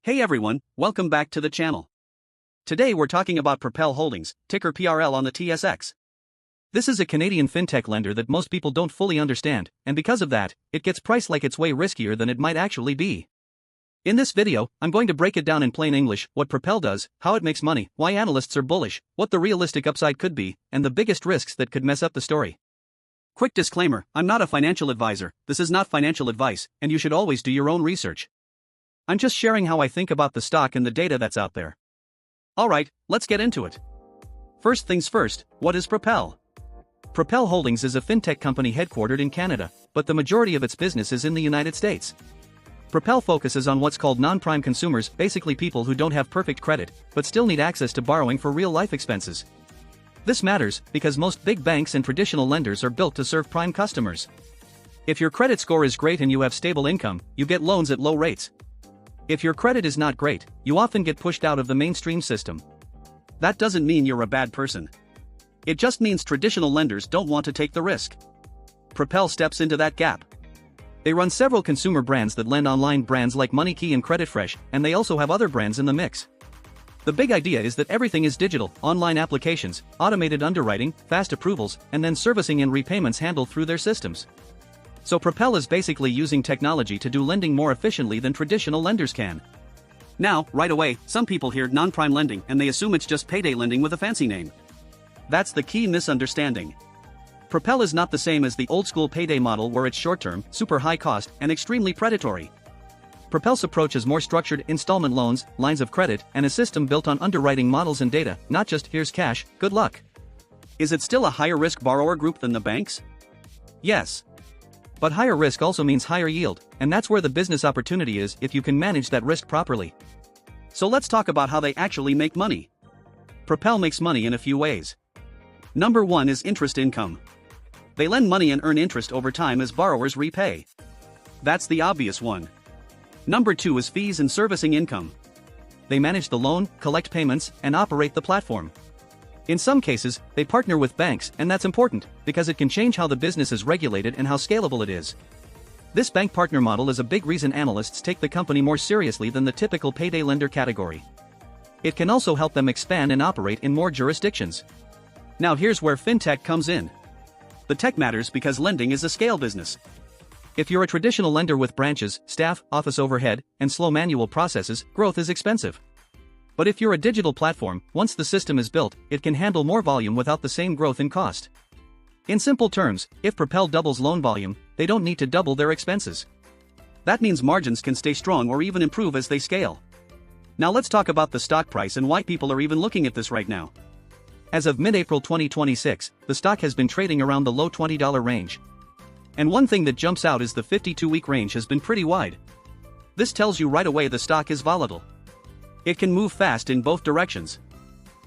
Hey everyone, welcome back to the channel. Today we're talking about Propel Holdings, ticker PRL on the TSX. This is a Canadian fintech lender that most people don't fully understand, and because of that, it gets priced like it's way riskier than it might actually be. In this video, I'm going to break it down in plain English, what Propel does, how it makes money, why analysts are bullish, what the realistic upside could be, and the biggest risks that could mess up the story. Quick disclaimer, I'm not a financial advisor, this is not financial advice, and you should always do your own research. I'm just sharing how I think about the stock and the data that's out there. Alright, let's get into it. First things first, what is Propel? Propel Holdings is a fintech company headquartered in Canada, but the majority of its business is in the United States. Propel focuses on what's called non-prime consumers, basically people who don't have perfect credit, but still need access to borrowing for real-life expenses. This matters because most big banks and traditional lenders are built to serve prime customers. If your credit score is great and you have stable income, you get loans at low rates. If your credit is not great, you often get pushed out of the mainstream system. That doesn't mean you're a bad person. It just means traditional lenders don't want to take the risk. Propel steps into that gap. They run several consumer brands that lend online, brands like MoneyKey and CreditFresh, and they also have other brands in the mix. The big idea is that everything is digital, online applications, automated underwriting, fast approvals, and then servicing and repayments handled through their systems. So Propel is basically using technology to do lending more efficiently than traditional lenders can. Now, right away, some people hear non-prime lending and they assume it's just payday lending with a fancy name. That's the key misunderstanding. Propel is not the same as the old-school payday model where it's short-term, super high cost, and extremely predatory. Propel's approach is more structured installment loans, lines of credit, and a system built on underwriting models and data, not just here's cash, good luck. Is it still a higher risk borrower group than the banks? Yes. But higher risk also means higher yield, and that's where the business opportunity is if you can manage that risk properly. So let's talk about how they actually make money. Propel makes money in a few ways. Number 1 is interest income. They lend money and earn interest over time as borrowers repay. That's the obvious one. Number 2 is fees and servicing income. They manage the loan, collect payments, and operate the platform. In some cases, they partner with banks, and that's important, because it can change how the business is regulated and how scalable it is. This bank partner model is a big reason analysts take the company more seriously than the typical payday lender category. It can also help them expand and operate in more jurisdictions. Now here's where fintech comes in. The tech matters because lending is a scale business. If you're a traditional lender with branches, staff, office overhead, and slow manual processes, growth is expensive. But if you're a digital platform, once the system is built, it can handle more volume without the same growth in cost. In simple terms, if Propel doubles loan volume, they don't need to double their expenses. That means margins can stay strong or even improve as they scale. Now let's talk about the stock price and why people are even looking at this right now. As of mid-April 2026, the stock has been trading around the low $20 range. And one thing that jumps out is the 52-week range has been pretty wide. This tells you right away the stock is volatile. It can move fast in both directions.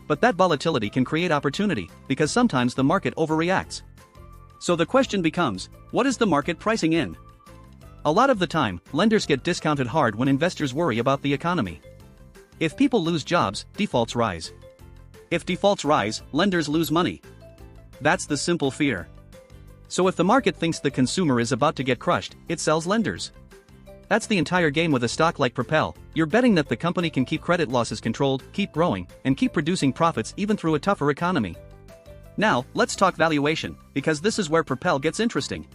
But that volatility can create opportunity, because sometimes the market overreacts. So the question becomes, what is the market pricing in? A lot of the time, lenders get discounted hard when investors worry about the economy. If people lose jobs, defaults rise. If defaults rise, lenders lose money. That's the simple fear. So if the market thinks the consumer is about to get crushed, it sells lenders. That's the entire game with a stock like Propel. You're betting that the company can keep credit losses controlled, keep growing, and keep producing profits even through a tougher economy. Now, let's talk valuation, because this is where Propel gets interesting.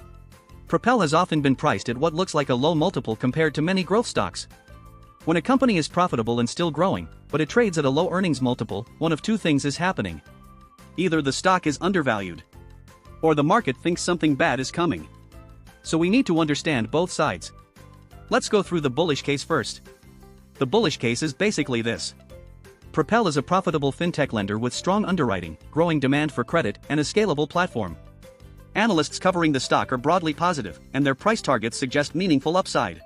Propel has often been priced at what looks like a low multiple compared to many growth stocks. When a company is profitable and still growing, but it trades at a low earnings multiple, one of two things is happening. Either the stock is undervalued, or the market thinks something bad is coming. So we need to understand both sides. Let's go through the bullish case first. The bullish case is basically this. Propel is a profitable fintech lender with strong underwriting, growing demand for credit, and a scalable platform. Analysts covering the stock are broadly positive, and their price targets suggest meaningful upside.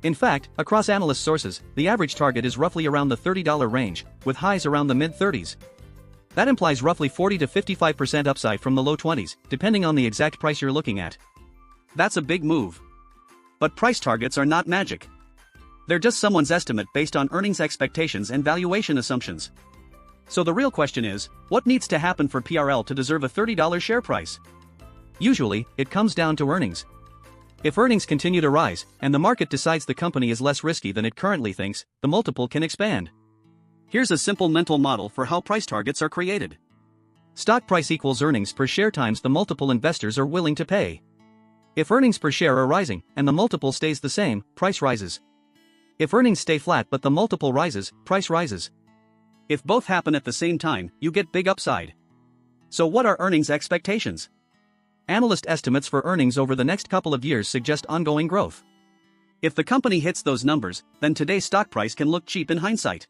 In fact, across analyst sources, the average target is roughly around the $30 range, with highs around the mid-30s. That implies roughly 40 to 55% upside from the low 20s, depending on the exact price you're looking at. That's a big move. But price targets are not magic. They're just someone's estimate based on earnings expectations and valuation assumptions. So the real question is, what needs to happen for PRL to deserve a $30 share price? Usually, it comes down to earnings. If earnings continue to rise, and the market decides the company is less risky than it currently thinks, the multiple can expand. Here's a simple mental model for how price targets are created. Stock price equals earnings per share times the multiple investors are willing to pay. If earnings per share are rising, and the multiple stays the same, price rises. If earnings stay flat but the multiple rises, price rises. If both happen at the same time, you get big upside. So what are earnings expectations? Analyst estimates for earnings over the next couple of years suggest ongoing growth. If the company hits those numbers, then today's stock price can look cheap in hindsight.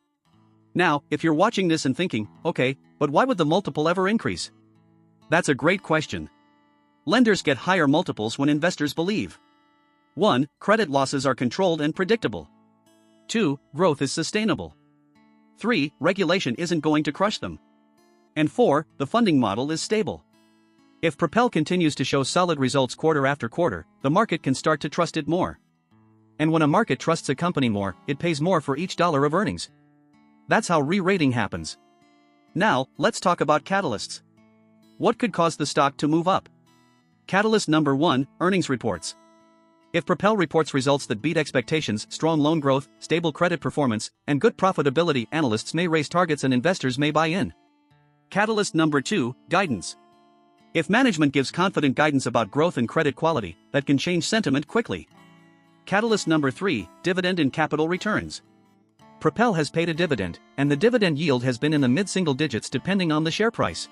Now, if you're watching this and thinking, okay, but why would the multiple ever increase? That's a great question. Lenders get higher multiples when investors believe. 1. Credit losses are controlled and predictable. 2. Growth is sustainable. 3. Regulation isn't going to crush them. And 4. The funding model is stable. If Propel continues to show solid results quarter after quarter, the market can start to trust it more. And when a market trusts a company more, it pays more for each dollar of earnings. That's how re-rating happens. Now, let's talk about catalysts. What could cause the stock to move up? Catalyst number 1, earnings reports. If Propel reports results that beat expectations, strong loan growth, stable credit performance, and good profitability, analysts may raise targets and investors may buy in. Catalyst number 2, guidance. If management gives confident guidance about growth and credit quality, that can change sentiment quickly. Catalyst number 3, dividend and capital returns. Propel has paid a dividend, and the dividend yield has been in the mid-single digits depending on the share price.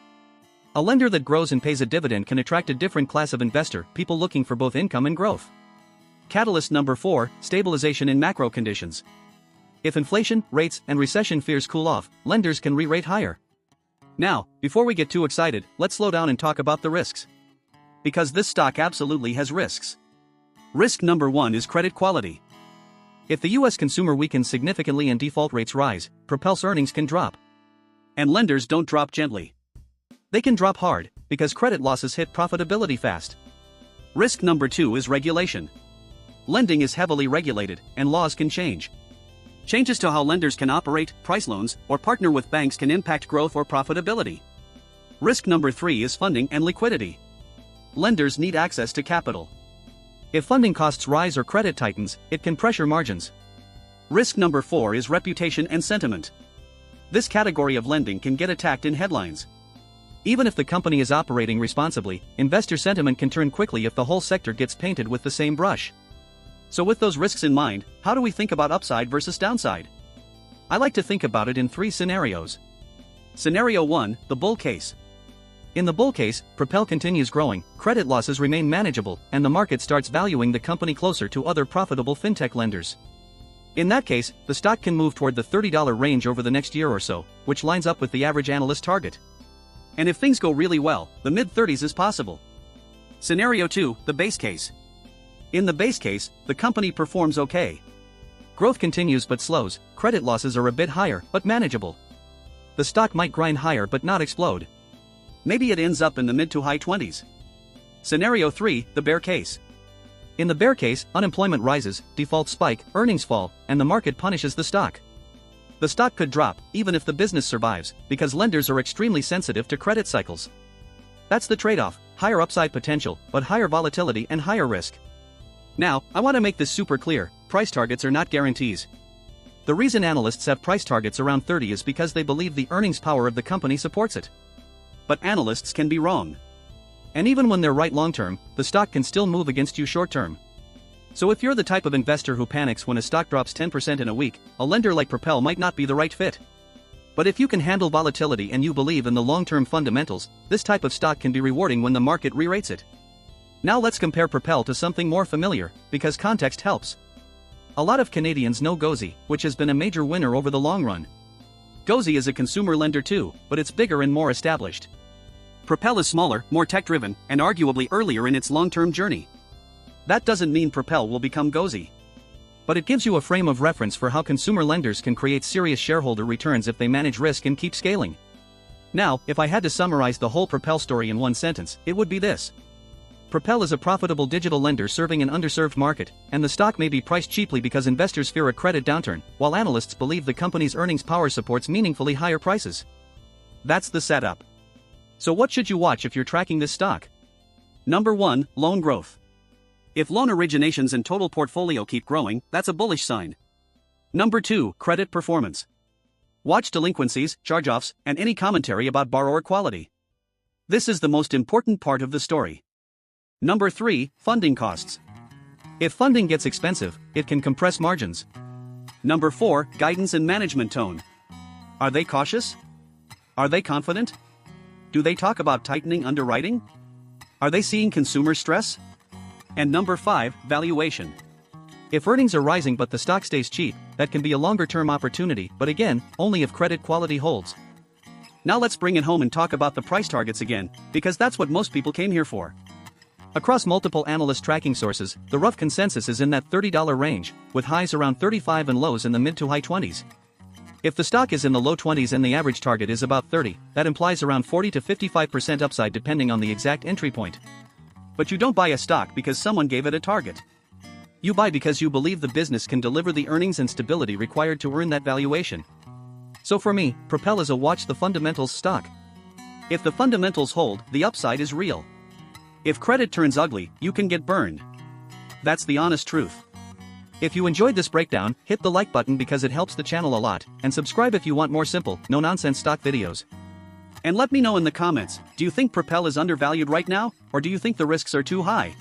A lender that grows and pays a dividend can attract a different class of investor, people looking for both income and growth. Catalyst number 4, stabilization in macro conditions. If inflation, rates, and recession fears cool off, lenders can re-rate higher. Now, before we get too excited, let's slow down and talk about the risks. Because this stock absolutely has risks. Risk number 1 is credit quality. If the US consumer weakens significantly and default rates rise, Propel's earnings can drop. And lenders don't drop gently. They can drop hard, because credit losses hit profitability fast. Risk number 2 is regulation. Lending is heavily regulated, and laws can change. Changes to how lenders can operate, price loans, or partner with banks can impact growth or profitability. Risk number 3 is funding and liquidity. Lenders need access to capital. If funding costs rise or credit tightens, it can pressure margins. Risk number 4 is reputation and sentiment. This category of lending can get attacked in headlines. Even if the company is operating responsibly, investor sentiment can turn quickly if the whole sector gets painted with the same brush. So with those risks in mind, how do we think about upside versus downside? I like to think about it in 3 scenarios. Scenario 1, the bull case. In the bull case, Propel continues growing, credit losses remain manageable, and the market starts valuing the company closer to other profitable fintech lenders. In that case, the stock can move toward the $30 range over the next year or so, which lines up with the average analyst target. And if things go really well, the mid-30s is possible. Scenario 2, the base case. In the base case, the company performs okay. Growth continues but slows, credit losses are a bit higher, but manageable. The stock might grind higher but not explode. Maybe it ends up in the mid to high 20s. Scenario 3, the bear case. In the bear case, unemployment rises, defaults spike, earnings fall, and the market punishes the stock. The stock could drop, even if the business survives, because lenders are extremely sensitive to credit cycles. That's the trade-off, higher upside potential, but higher volatility and higher risk. Now, I want to make this super clear, price targets are not guarantees. The reason analysts have price targets around 30 is because they believe the earnings power of the company supports it. But analysts can be wrong. And even when they're right long-term, the stock can still move against you short-term. So if you're the type of investor who panics when a stock drops 10% in a week, a lender like Propel might not be the right fit. But if you can handle volatility and you believe in the long-term fundamentals, this type of stock can be rewarding when the market re-rates it. Now let's compare Propel to something more familiar, because context helps. A lot of Canadians know Gozi, which has been a major winner over the long run. Gozi is a consumer lender too, but it's bigger and more established. Propel is smaller, more tech-driven, and arguably earlier in its long-term journey. That doesn't mean Propel will become Gozi. But it gives you a frame of reference for how consumer lenders can create serious shareholder returns if they manage risk and keep scaling. Now, if I had to summarize the whole Propel story in one sentence, it would be this. Propel is a profitable digital lender serving an underserved market, and the stock may be priced cheaply because investors fear a credit downturn, while analysts believe the company's earnings power supports meaningfully higher prices. That's the setup. So what should you watch if you're tracking this stock? Number 1, loan growth. If loan originations and total portfolio keep growing, that's a bullish sign. Number 2, credit performance. Watch delinquencies, charge-offs, and any commentary about borrower quality. This is the most important part of the story. Number 3, funding costs. If funding gets expensive, it can compress margins. Number 4, guidance and management tone. Are they cautious? Are they confident? Do they talk about tightening underwriting? Are they seeing consumer stress? And number 5, valuation. If earnings are rising but the stock stays cheap, that can be a longer-term opportunity, but again, only if credit quality holds. Now let's bring it home and talk about the price targets again, because that's what most people came here for. Across multiple analyst tracking sources, the rough consensus is in that $30 range, with highs around 35 and lows in the mid to high 20s. If the stock is in the low 20s and the average target is about 30, that implies around 40 to 55% upside depending on the exact entry point. But you don't buy a stock because someone gave it a target. You buy because you believe the business can deliver the earnings and stability required to earn that valuation. So for me, Propel is a watch the fundamentals stock. If the fundamentals hold, the upside is real. If credit turns ugly, you can get burned. That's the honest truth. If you enjoyed this breakdown, hit the like button because it helps the channel a lot, and subscribe if you want more simple, no-nonsense stock videos. And let me know in the comments, do you think Propel is undervalued right now, or do you think the risks are too high?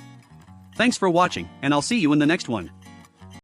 Thanks for watching, and I'll see you in the next one.